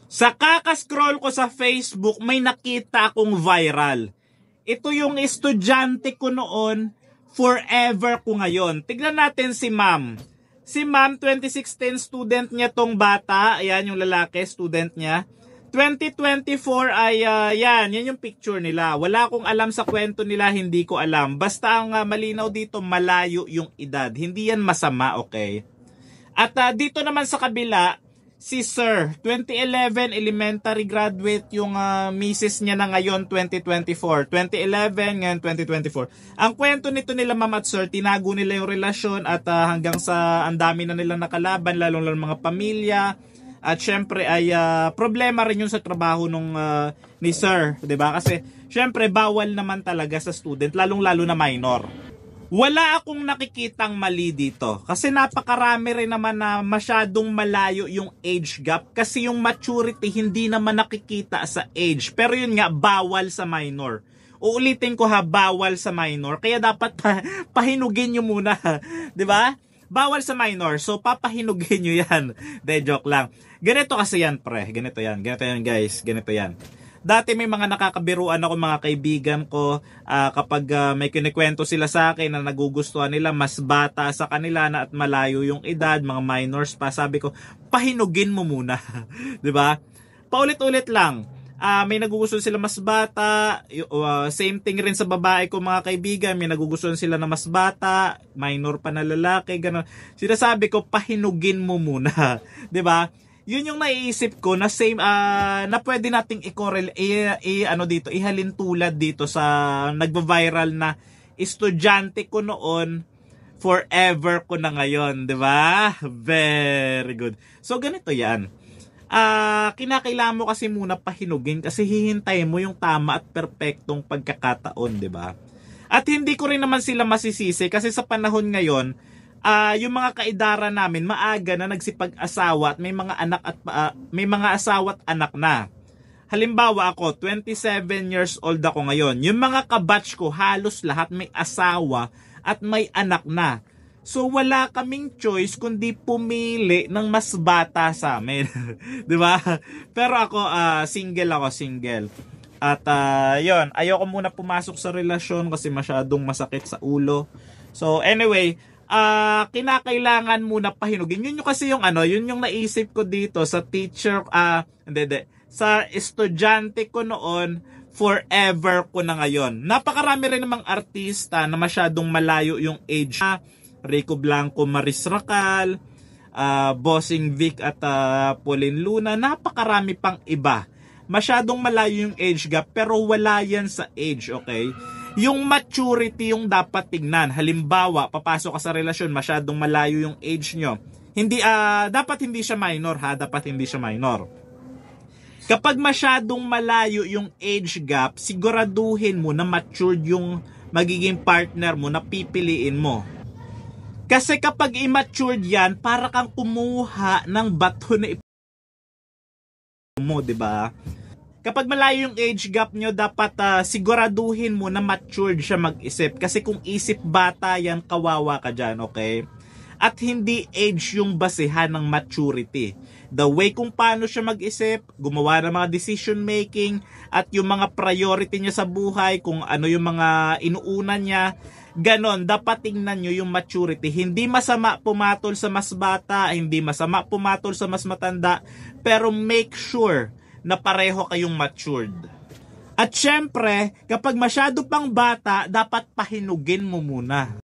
Sa kakascroll ko sa Facebook, may nakita akong viral. Ito yung estudyante ko noon, forever ko ngayon. Tignan natin si ma'am. Si ma'am, 2016 student niya tong bata. Ayan yung lalaki, student niya. 2024 ay yan yung picture nila. Wala akong alam sa kwento nila, hindi ko alam. Basta ang malinaw dito, malayo yung edad. Hindi yan masama, okay? At dito naman sa kabila, si Sir, 2011 elementary graduate yung misis niya na ngayon 2024. 2011 ngayon 2024. Ang kwento nito nila ma'am at sir, tinago nila yung relasyon at hanggang sa ang dami na nilang nakalaban, lalong mga pamilya. At syempre ay problema rin yun sa trabaho nung ni Sir, 'di ba? Kasi syempre bawal naman talaga sa student, lalong-lalo na minor. Wala akong nakikitang mali dito kasi napakarami rin naman na masyadong malayo yung age gap kasi yung maturity hindi naman nakikita sa age. Pero yun nga, bawal sa minor. Uulitin ko ha, bawal sa minor. Kaya dapat pahinugin nyo muna, 'di ba? Bawal sa minor, so papahinugin nyo yan. De, joke lang. Ganito kasi yan, pre. Ganito yan guys. Ganito yan. Dati may mga nakakabiruan ako, mga kaibigan ko, kapag may kinikwento sila sa akin na nagugustuhan nila, mas bata sa kanila na at malayo yung edad, mga minors pa. Sabi ko, pahinugin mo muna. 'Di ba? Paulit-ulit lang. May nagugustuhan sila mas bata, same thing rin sa babae ko, mga kaibigan, may nagugustuhan sila na mas bata, minor pa na lalaki, gano'n. Sinasabi ko, pahinugin mo muna, 'di ba? Yun yung naiisip ko na same na pwede nating ihalin tulad dito sa nagva-viral na estudyante ko noon, forever ko na ngayon, 'di ba? Very good. So ganito 'yan. Kinakailangan mo kasi muna pahinugin kasi hihintayin mo yung tama at perpektong pagkakataon, 'di ba? At hindi ko rin naman sila masisisi kasi sa panahon ngayon, yung mga kaedara namin maaga na nagsipag-asawa at may mga anak at may mga asawa at anak na. Halimbawa ako, 27 years old ako ngayon. Yung mga kabatch ko halos lahat may asawa at may anak na. So wala kaming choice kundi pumili ng mas bata sa amin. 'Di ba? Pero ako single. At yon, ayoko muna pumasok sa relasyon kasi masyadong masakit sa ulo. So anyway, kinakailangan muna pahinugin. Yun yung kasi yung yun yung naisip ko dito sa teacher, sa estudyante ko noon, forever ko na ngayon. Napakarami rin namang artista na masyadong malayo yung age. Rico Blanco, Maris Racal, Bossing Vic at Pauline Luna, napakarami pang iba. Masyadong malayo yung age gap pero wala yan sa age, okay? Yung maturity yung dapat tignan. Halimbawa, papasok ka sa relasyon, masyadong malayo yung age nyo. Hindi, dapat hindi siya minor ha, dapat hindi siya minor. Kapag masyadong malayo yung age gap, siguraduhin mo na matured yung magiging partner mo na pipiliin mo. Kasi kapag immature yan, para kang kumuha ng bato na mo, 'di ba? Kapag malayo yung age gap nyo, dapat siguraduhin mo na matured siya mag-isip. Kasi kung isip bata yan, kawawa ka dyan, okay? At hindi age yung basehan ng maturity. The way kung paano siya mag-isip, gumawa ng mga decision making, at yung mga priority niya sa buhay, kung ano yung mga inuuna niya, ganon, dapat tingnan nyo yung maturity. Hindi masama pumatol sa mas bata, hindi masama pumatol sa mas matanda, pero make sure na pareho kayong matured. At syempre, kapag masyado pang bata, dapat pahinugin mo muna.